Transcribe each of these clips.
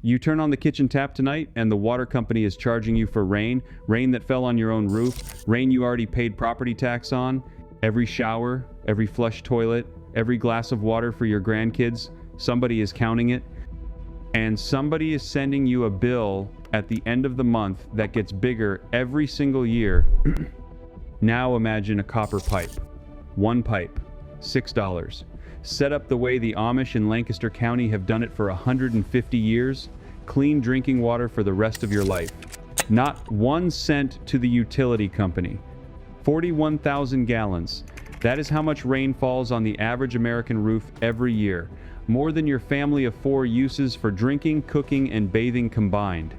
You turn on the kitchen tap tonight, and the water company is charging you for rain that fell on your own roof, rain you already paid property tax on. Every shower, every flush toilet, every glass of water for your grandkids, somebody is counting it. And somebody is sending you a bill at the end of the month that gets bigger every single year. Now imagine a copper pipe. One pipe, $6. Set up the way the Amish in Lancaster County have done it for 150 years. Clean drinking water for the rest of your life. Not 1 cent to the utility company. 41,000 gallons. That is how much rain falls on the average American roof every year. More than your family of 4 uses for drinking, cooking, and bathing combined.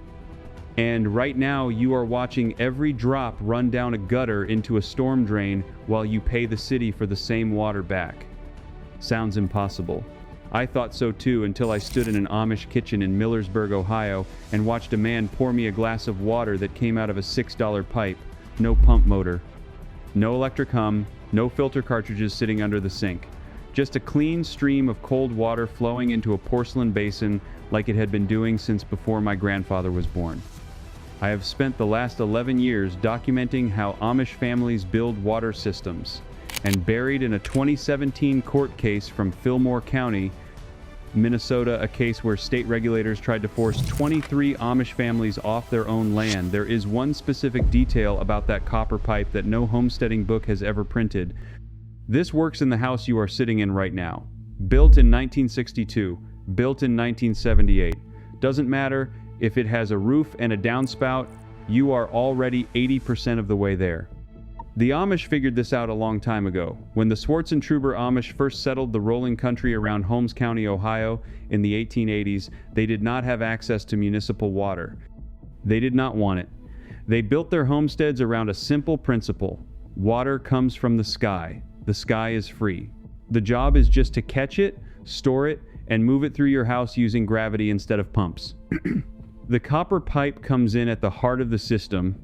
And right now you are watching every drop run down a gutter into a storm drain while you pay the city for the same water back. Sounds impossible. I thought so too until I stood in an Amish kitchen in Millersburg, Ohio, and watched a man pour me a glass of water that came out of a $6 pipe. No pump motor. No electric hum. No filter cartridges sitting under the sink. Just a clean stream of cold water flowing into a porcelain basin like it had been doing since before my grandfather was born. I have spent the last 11 years documenting how Amish families build water systems, and buried in a 2017 court case from Fillmore County, Minnesota, a case where state regulators tried to force 23 Amish families off their own land. There is one specific detail about that copper pipe that no homesteading book has ever printed. This works in the house you are sitting in right now. Built in 1962, built in 1978. Doesn't matter if it has a roof and a downspout, you are already 80% of the way there. The Amish figured this out a long time ago. When the Swartzentruber Amish first settled the rolling country around Holmes County, Ohio in the 1880s, they did not have access to municipal water. They did not want it. They built their homesteads around a simple principle. Water comes from the sky. The sky is free. The job is just to catch it, store it, and move it through your house using gravity instead of pumps. The copper pipe comes in at the heart of the system.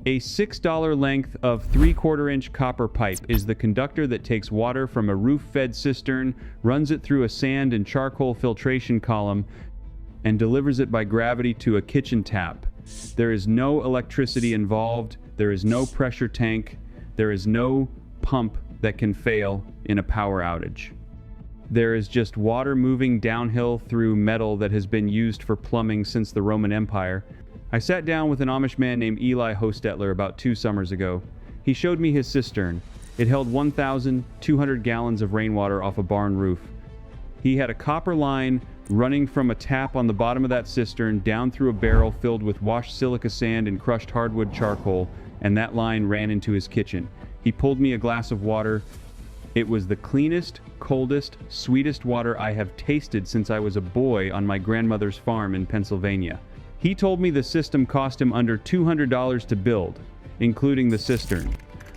A $6 length of 3/4 inch copper pipe is the conductor that takes water from a roof-fed cistern, runs it through a sand and charcoal filtration column, and delivers it by gravity to a kitchen tap. There is no electricity involved, there is no pressure tank, there is no pump that can fail in a power outage. There is just water moving downhill through metal that has been used for plumbing since the Roman Empire. I sat down with an Amish man named Eli Hostetler about 2 summers ago. He showed me his cistern. It held 1,200 gallons of rainwater off a barn roof. He had a copper line running from a tap on the bottom of that cistern down through a barrel filled with washed silica sand and crushed hardwood charcoal, and that line ran into his kitchen. He pulled me a glass of water. It was the cleanest, coldest, sweetest water I have tasted since I was a boy on my grandmother's farm in Pennsylvania. He told me the system cost him under $200 to build, including the cistern.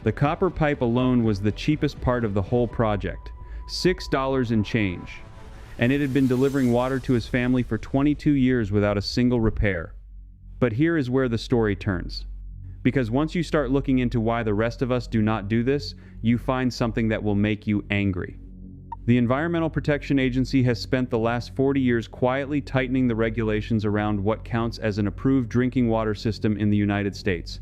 The copper pipe alone was the cheapest part of the whole project, $6 and change. And it had been delivering water to his family for 22 years without a single repair. But here is where the story turns. Because once you start looking into why the rest of us do not do this, you find something that will make you angry. The Environmental Protection Agency has spent the last 40 years quietly tightening the regulations around what counts as an approved drinking water system in the United States.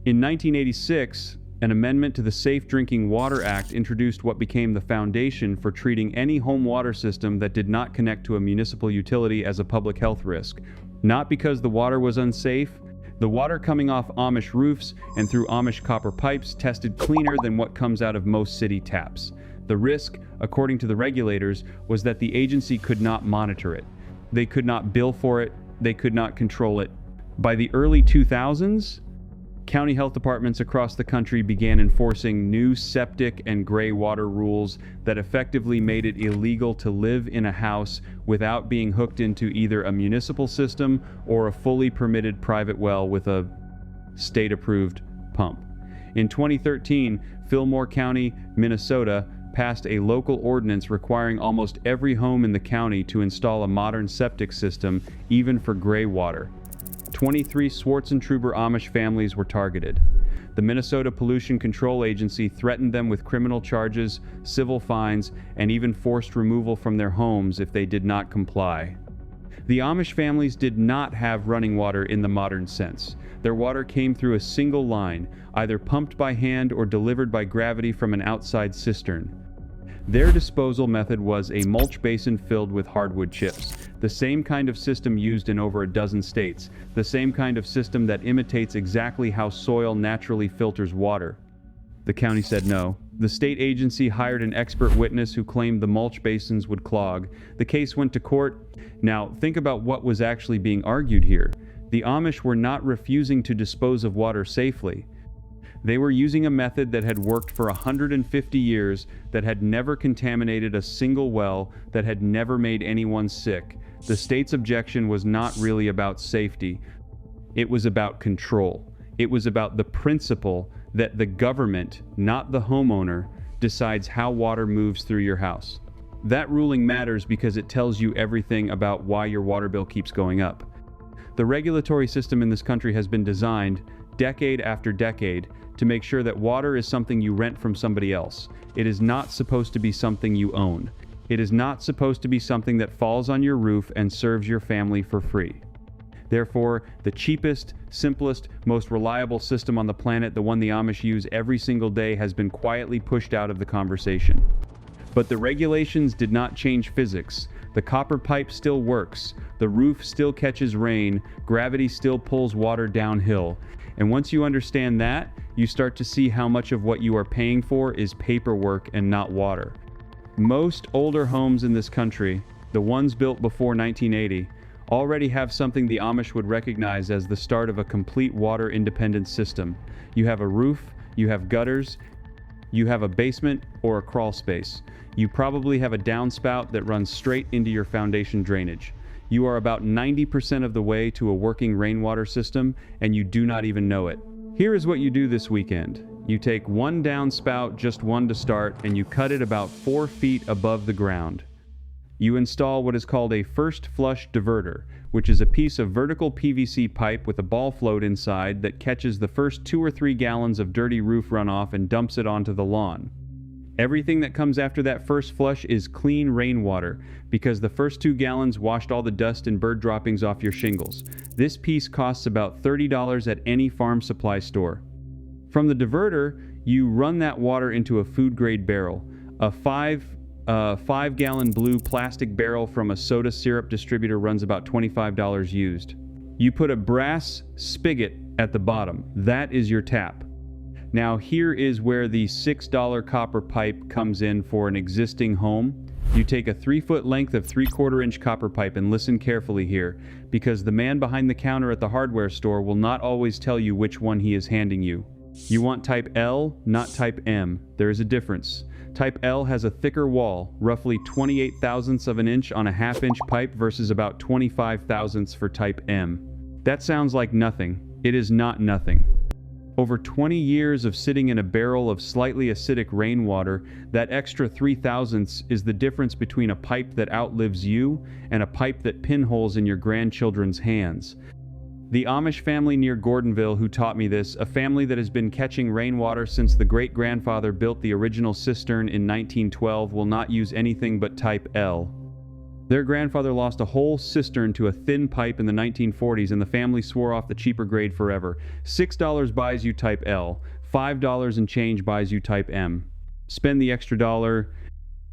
In 1986, an amendment to the Safe Drinking Water Act introduced what became the foundation for treating any home water system that did not connect to a municipal utility as a public health risk. Not because the water was unsafe. The water coming off Amish roofs and through Amish copper pipes tested cleaner than what comes out of most city taps. The risk, according to the regulators, was that the agency could not monitor it. They could not bill for it. They could not control it. By the early 2000s, county health departments across the country began enforcing new septic and gray water rules that effectively made it illegal to live in a house without being hooked into either a municipal system or a fully permitted private well with a state-approved pump. In 2013, Fillmore County, Minnesota, passed a local ordinance requiring almost every home in the county to install a modern septic system, even for gray water. 23 Swartzentruber Amish families were targeted. The Minnesota Pollution Control Agency threatened them with criminal charges, civil fines, and even forced removal from their homes if they did not comply. The Amish families did not have running water in the modern sense. Their water came through a single line, either pumped by hand or delivered by gravity from an outside cistern. Their disposal method was a mulch basin filled with hardwood chips, the same kind of system used in over a dozen states, the same kind of system that imitates exactly how soil naturally filters water. The county said no. The state agency hired an expert witness who claimed the mulch basins would clog. The case went to court. Now, think about what was actually being argued here. The Amish were not refusing to dispose of water safely. They were using a method that had worked for 150 years, that had never contaminated a single well, that had never made anyone sick. The state's objection was not really about safety. It was about control. It was about the principle that the government, not the homeowner, decides how water moves through your house. That ruling matters because it tells you everything about why your water bill keeps going up. The regulatory system in this country has been designed, decade after decade, to make sure that water is something you rent from somebody else. It is not supposed to be something you own. It is not supposed to be something that falls on your roof and serves your family for free. Therefore, the cheapest, simplest, most reliable system on the planet, the one the Amish use every single day, has been quietly pushed out of the conversation. But the regulations did not change physics. The copper pipe still works. The roof still catches rain. Gravity still pulls water downhill. And once you understand that, you start to see how much of what you are paying for is paperwork and not water. Most older homes in this country, the ones built before 1980, already have something the Amish would recognize as the start of a complete water-independent system. You have a roof, you have gutters, you have a basement or a crawl space. You probably have a downspout that runs straight into your foundation drainage. You are about 90% of the way to a working rainwater system, and you do not even know it. Here is what you do this weekend. You take one downspout, just one to start, and you cut it about 4 feet above the ground. You install what is called a first flush diverter, which is a piece of vertical PVC pipe with a ball float inside that catches the first 2 or 3 gallons of dirty roof runoff and dumps it onto the lawn. Everything that comes after that first flush is clean rainwater, because the first 2 gallons washed all the dust and bird droppings off your shingles. This piece costs about $30 at any farm supply store. From the diverter, you run that water into a food-grade barrel, a 5-gallon blue plastic barrel from a soda syrup distributor runs about $25 used. You put a brass spigot at the bottom. That is your tap. Now here is where the $6 copper pipe comes in for an existing home. You take a 3-foot length of 3/4-inch copper pipe, and listen carefully here, because the man behind the counter at the hardware store will not always tell you which one he is handing you. You want type L, not type M. There is a difference. Type L has a thicker wall, roughly 28 thousandths of an inch on a 1/2-inch pipe versus about 25 thousandths for type M. That sounds like nothing. It is not nothing. Over 20 years of sitting in a barrel of slightly acidic rainwater, that extra 3 thousandths is the difference between a pipe that outlives you and a pipe that pinholes in your grandchildren's hands. The Amish family near Gordonville who taught me this, a family that has been catching rainwater since the great-grandfather built the original cistern in 1912, will not use anything but type L. Their grandfather lost a whole cistern to a thin pipe in the 1940s, and the family swore off the cheaper grade forever. $6 buys you type L. $5 and change buys you type M. Spend the extra dollar.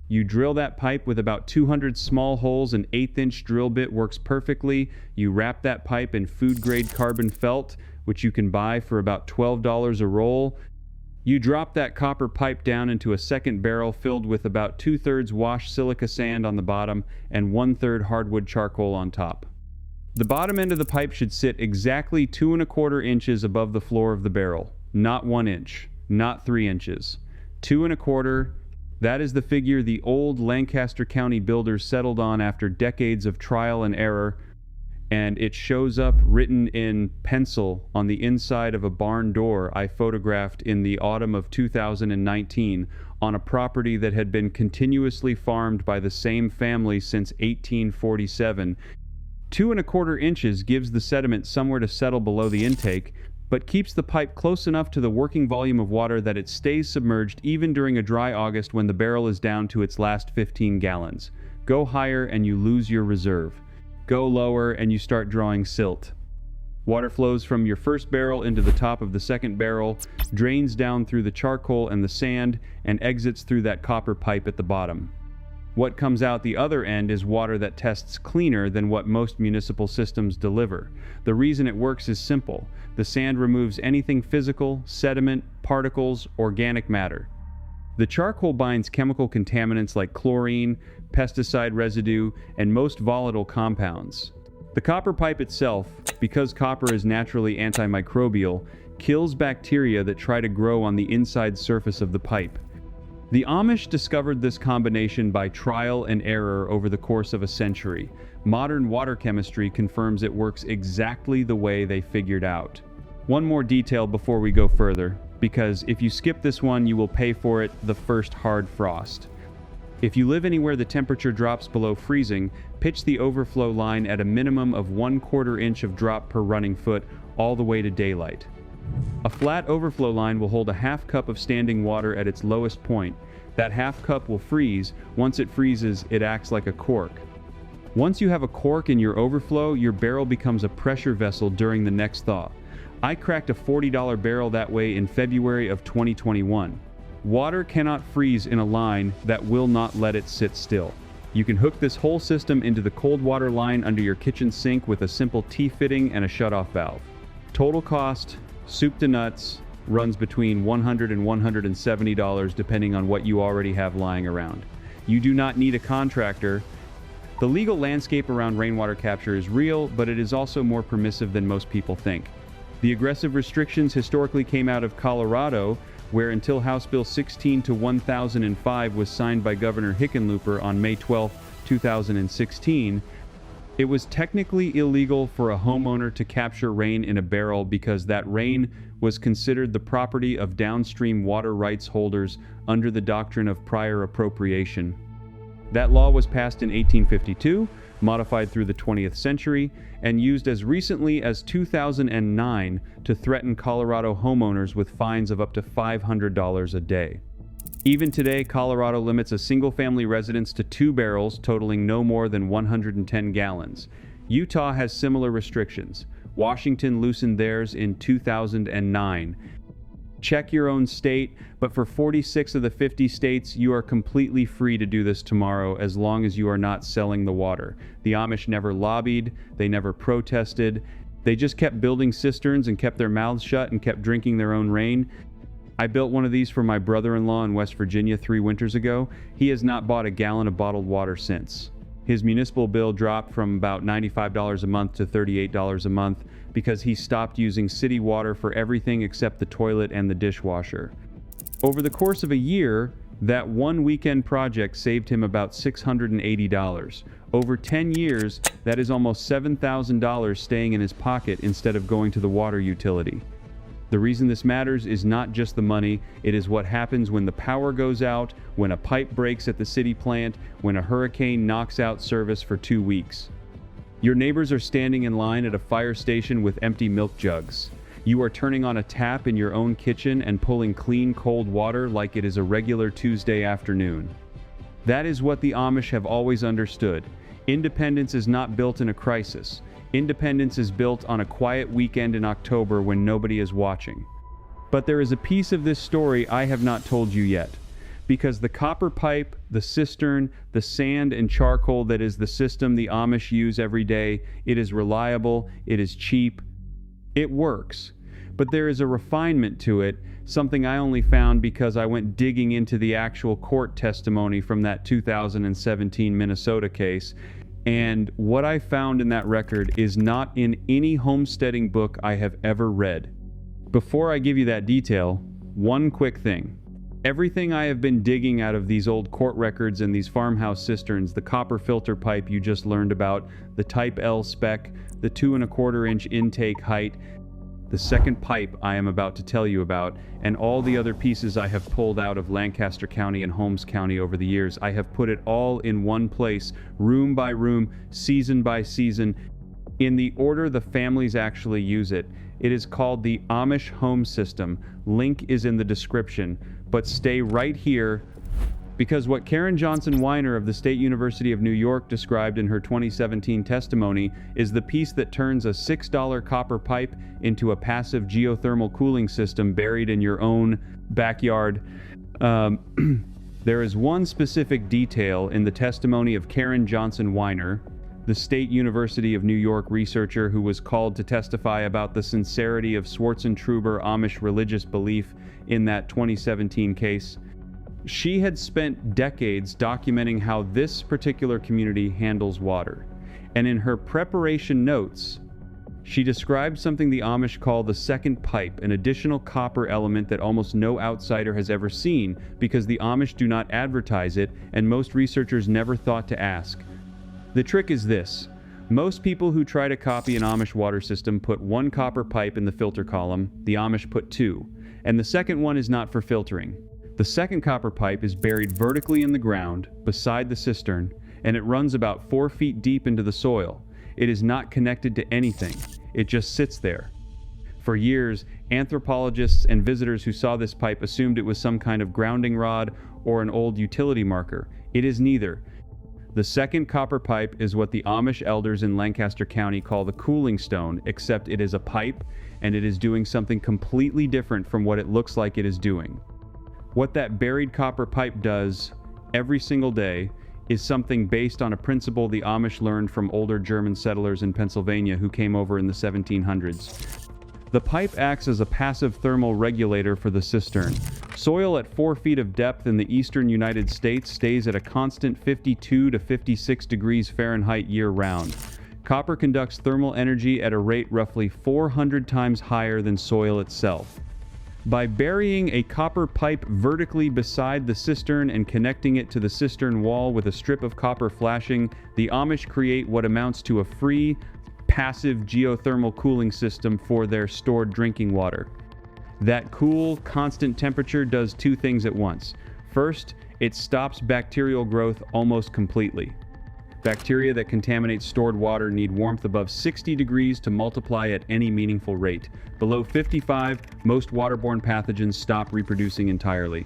You drill that pipe with about 200 small holes. An 1/8-inch drill bit works perfectly. You wrap that pipe in food-grade carbon felt, which you can buy for about $12 a roll. You drop that copper pipe down into a second barrel filled with about 2/3 washed silica sand on the bottom and 1/3 hardwood charcoal on top. The bottom end of the pipe should sit exactly 2 1/4 inches above the floor of the barrel. Not 1 inch, not 3 inches. 2 1/4. That is the figure the old Lancaster County builders settled on after decades of trial and error, and it shows up written in pencil on the inside of a barn door I photographed in the autumn of 2019 on a property that had been continuously farmed by the same family since 1847. 2 1/4 inches gives the sediment somewhere to settle below the intake, but keeps the pipe close enough to the working volume of water that it stays submerged even during a dry August when the barrel is down to its last 15 gallons. Go higher and you lose your reserve. Go lower and you start drawing silt. Water flows from your first barrel into the top of the second barrel, drains down through the charcoal and the sand, and exits through that copper pipe at the bottom. What comes out the other end is water that tests cleaner than what most municipal systems deliver. The reason it works is simple. The sand removes anything physical, sediment, particles, organic matter. The charcoal binds chemical contaminants like chlorine, pesticide residue, and most volatile compounds. The copper pipe itself, because copper is naturally antimicrobial, kills bacteria that try to grow on the inside surface of the pipe. The Amish discovered this combination by trial and error over the course of a century. Modern water chemistry confirms it works exactly the way they figured out. One more detail before we go further, because if you skip this one, you will pay for it the first hard frost. If you live anywhere the temperature drops below freezing, pitch the overflow line at a minimum of 1/4 inch of drop per running foot all the way to daylight. A flat overflow line will hold a half cup of standing water at its lowest point. That half cup will freeze. Once it freezes, it acts like a cork. Once you have a cork in your overflow, your barrel becomes a pressure vessel during the next thaw. I cracked a $40 barrel that way in February of 2021. Water cannot freeze in a line that will not let it sit still. You can hook this whole system into the cold water line under your kitchen sink with a simple T-fitting and a shutoff valve. Total cost, soup to nuts, runs between $100 and $170 depending on what you already have lying around. You do not need a contractor. The legal landscape around rainwater capture is real, but it is also more permissive than most people think. The aggressive restrictions historically came out of Colorado, where until House Bill 16-1005 was signed by Governor Hickenlooper on May 12, 2016, it was technically illegal for a homeowner to capture rain in a barrel because that rain was considered the property of downstream water rights holders under the doctrine of prior appropriation. That law was passed in 1852, modified through the 20th century, and used as recently as 2009 to threaten Colorado homeowners with fines of up to $500 a day. Even today, Colorado limits a single-family residence to 2 barrels totaling no more than 110 gallons. Utah has similar restrictions. Washington loosened theirs in 2009. Check your own state, but for 46 of the 50 states, you are completely free to do this tomorrow as long as you are not selling the water. The Amish never lobbied, they never protested, they just kept building cisterns and kept their mouths shut and kept drinking their own rain. I built one of these for my brother-in-law in West Virginia 3 winters ago. He has not bought a gallon of bottled water since. His municipal bill dropped from about $95 a month to $38 a month because he stopped using city water for everything except the toilet and the dishwasher. Over the course of a year, that one weekend project saved him about $680. Over 10 years, that is almost $7,000 staying in his pocket instead of going to the water utility. The reason this matters is not just the money, it is what happens when the power goes out, when a pipe breaks at the city plant, when a hurricane knocks out service for 2 weeks. Your neighbors are standing in line at a fire station with empty milk jugs. You are turning on a tap in your own kitchen and pulling clean, cold water like it is a regular Tuesday afternoon. That is what the Amish have always understood. Independence is not built in a crisis. Independence is built on a quiet weekend in October when nobody is watching. But there is a piece of this story I have not told you yet. Because the copper pipe, the cistern, the sand and charcoal that is the system the Amish use every day, it is reliable, it is cheap, it works. But there is a refinement to it, something I only found because I went digging into the actual court testimony from that 2017 Minnesota case. And what I found in that record is not in any homesteading book I have ever read. Before I give you that detail, one quick thing. Everything I have been digging out of these old court records and these farmhouse cisterns, the copper filter pipe you just learned about, the Type L spec, the 2¼ inch intake height, the second pipe I am about to tell you about, and all the other pieces I have pulled out of Lancaster County and Holmes County over the years, I have put it all in one place, room by room, season by season, in the order the families actually use it. It is called the Amish Home System. Link is in the description, but stay right here Because what Karen Johnson Weiner of the State University of New York described in her 2017 testimony is the piece that turns a $6 copper pipe into a passive geothermal cooling system buried in your own backyard. There is one specific detail in the testimony of Karen Johnson Weiner, the State University of New York researcher who was called to testify about the sincerity of Swartzentruber Amish religious belief in that 2017 case. She had spent decades documenting how this particular community handles water, and in her preparation notes, she described something the Amish call the second pipe, an additional copper element that almost no outsider has ever seen because the Amish do not advertise it and most researchers never thought to ask. The trick is this. Most people who try to copy an Amish water system put one copper pipe in the filter column, the Amish put two, and the second one is not for filtering. The second copper pipe is buried vertically in the ground beside the cistern, and it runs about 4 feet deep into the soil. It is not connected to anything. It just sits there. For years, anthropologists and visitors who saw this pipe assumed it was some kind of grounding rod or an old utility marker. It is neither. The second copper pipe is what the Amish elders in Lancaster County call the cooling stone, except it is a pipe and it is doing something completely different from what it looks like it is doing. What that buried copper pipe does every single day is something based on a principle the Amish learned from older German settlers in Pennsylvania who came over in the 1700s. The pipe acts as a passive thermal regulator for the cistern. Soil at 4 feet of depth in the eastern United States stays at a constant 52 to 56 degrees Fahrenheit year-round. Copper conducts thermal energy at a rate roughly 400 times higher than soil itself. By burying a copper pipe vertically beside the cistern and connecting it to the cistern wall with a strip of copper flashing, the Amish create what amounts to a free, passive geothermal cooling system for their stored drinking water. That cool, constant temperature does two things at once. First, it stops bacterial growth almost completely. Bacteria that contaminate stored water need warmth above 60 degrees to multiply at any meaningful rate. Below 55, most waterborne pathogens stop reproducing entirely.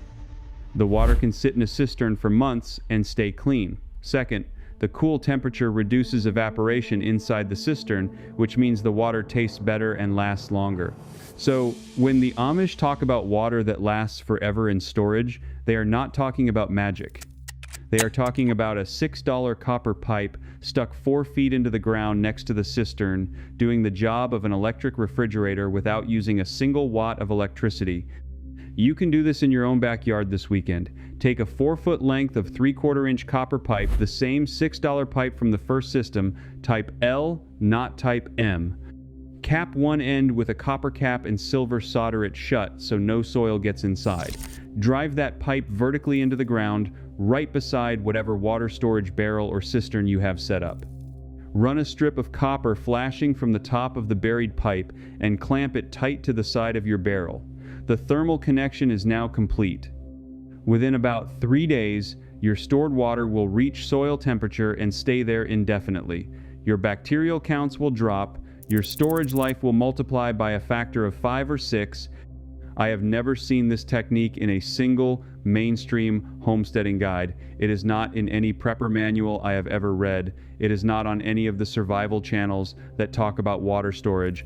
The water can sit in a cistern for months and stay clean. Second, the cool temperature reduces evaporation inside the cistern, which means the water tastes better and lasts longer. So, when the Amish talk about water that lasts forever in storage, they are not talking about magic. They are talking about a $6 copper pipe stuck 4 feet into the ground next to the cistern, doing the job of an electric refrigerator without using a single watt of electricity. You can do this in your own backyard this weekend. Take a 4-foot length of 3/4 inch copper pipe, the same $6 pipe from the first system, type L, not type M. Cap one end with a copper cap and silver solder it shut so no soil gets inside. Drive that pipe vertically into the ground, right beside whatever water storage barrel or cistern you have set up. Run a strip of copper flashing from the top of the buried pipe and clamp it tight to the side of your barrel. The thermal connection is now complete. Within about 3 days, your stored water will reach soil temperature and stay there indefinitely. Your bacterial counts will drop, your storage life will multiply by a factor of 5 or 6. I have never seen this technique in a single mainstream homesteading guide. It is not in any prepper manual I have ever read. It is not on any of the survival channels that talk about water storage.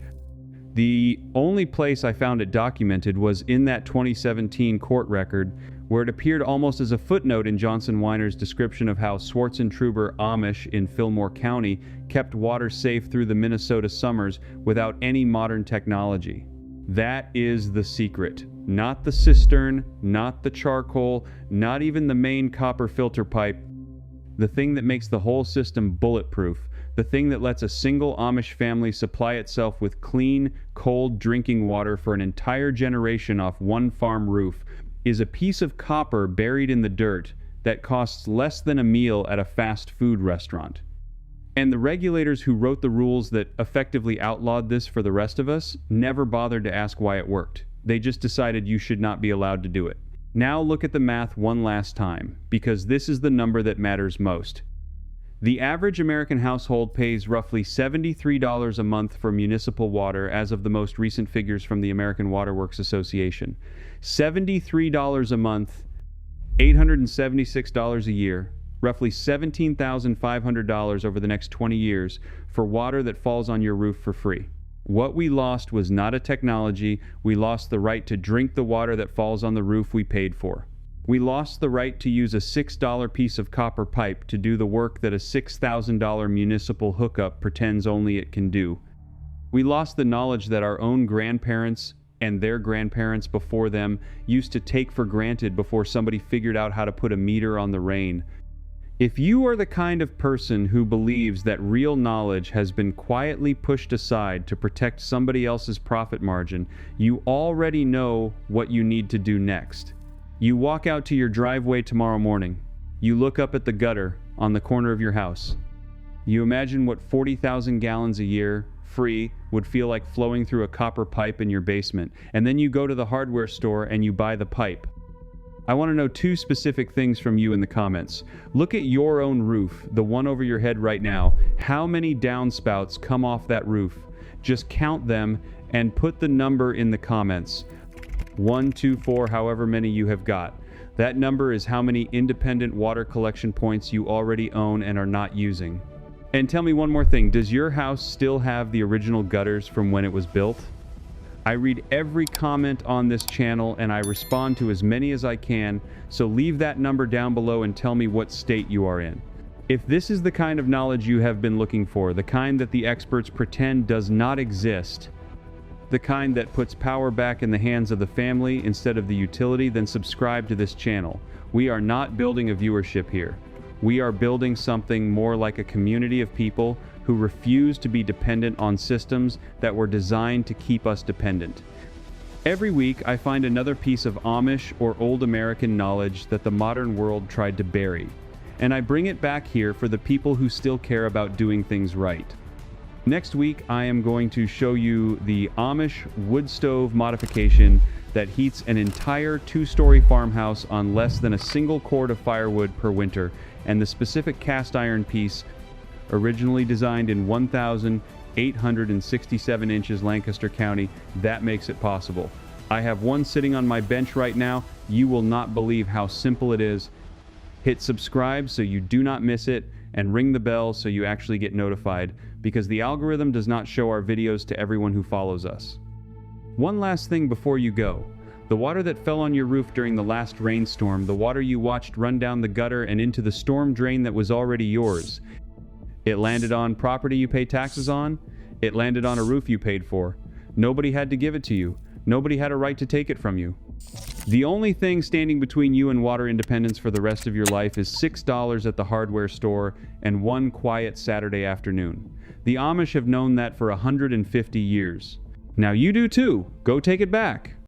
The only place I found it documented was in that 2017 court record, where it appeared almost as a footnote in Johnson Weiner's description of how Swartzentruber Amish in Fillmore County kept water safe through the Minnesota summers without any modern technology. That is the secret. Not the cistern, not the charcoal, not even the main copper filter pipe. The thing that makes the whole system bulletproof, the thing that lets a single Amish family supply itself with clean, cold drinking water for an entire generation off one farm roof, is a piece of copper buried in the dirt that costs less than a meal at a fast food restaurant. And the regulators who wrote the rules that effectively outlawed this for the rest of us never bothered to ask why it worked. They just decided you should not be allowed to do it. Now look at the math one last time, because this is the number that matters most. The average American household pays roughly $73 a month for municipal water as of the most recent figures from the American Water Works Association. $73 a month $876 a year, roughly $17,500 over the next 20 years for water that falls on your roof for free. What we lost was not a technology, we lost the right to drink the water that falls on the roof we paid for. We lost the right to use a $6 piece of copper pipe to do the work that a $6,000 municipal hookup pretends only it can do. We lost the knowledge that our own grandparents and their grandparents before them used to take for granted before somebody figured out how to put a meter on the rain. If you are the kind of person who believes that real knowledge has been quietly pushed aside to protect somebody else's profit margin, you already know what you need to do next. You walk out to your driveway tomorrow morning. You look up at the gutter on the corner of your house. You imagine what 40,000 gallons a year, free, would feel like flowing through a copper pipe in your basement, and then you go to the hardware store and you buy the pipe. I want to know two specific things from you in the comments. Look at your own roof, the one over your head right now. How many downspouts come off that roof? Just count them and put the number in the comments. 1, 2, 4, however many you have got. That number is how many independent water collection points you already own and are not using. And tell me one more thing, does your house still have the original gutters from when it was built? I read every comment on this channel and I respond to as many as I can, so leave that number down below and tell me what state you are in. If this is the kind of knowledge you have been looking for, the kind that the experts pretend does not exist, the kind that puts power back in the hands of the family instead of the utility, then subscribe to this channel. We are not building a viewership here. We are building something more like a community of people who refuse to be dependent on systems that were designed to keep us dependent. Every week, I find another piece of Amish or old American knowledge that the modern world tried to bury, and I bring it back here for the people who still care about doing things right. Next week, I am going to show you the Amish wood stove modification that heats an entire 2-story farmhouse on less than a single cord of firewood per winter, and the specific cast iron piece, originally designed in 1,867 inches Lancaster County, that makes it possible. I have one sitting on my bench right now. You will not believe how simple it is. Hit subscribe so you do not miss it, and ring the bell so you actually get notified, because the algorithm does not show our videos to everyone who follows us. One last thing before you go. The water that fell on your roof during the last rainstorm, the water you watched run down the gutter and into the storm drain that was already yours. It landed on property you pay taxes on. It landed on a roof you paid for. Nobody had to give it to you. Nobody had a right to take it from you. The only thing standing between you and water independence for the rest of your life is $6 at the hardware store and one quiet Saturday afternoon. The Amish have known that for 150 years. Now you do too. Go take it back.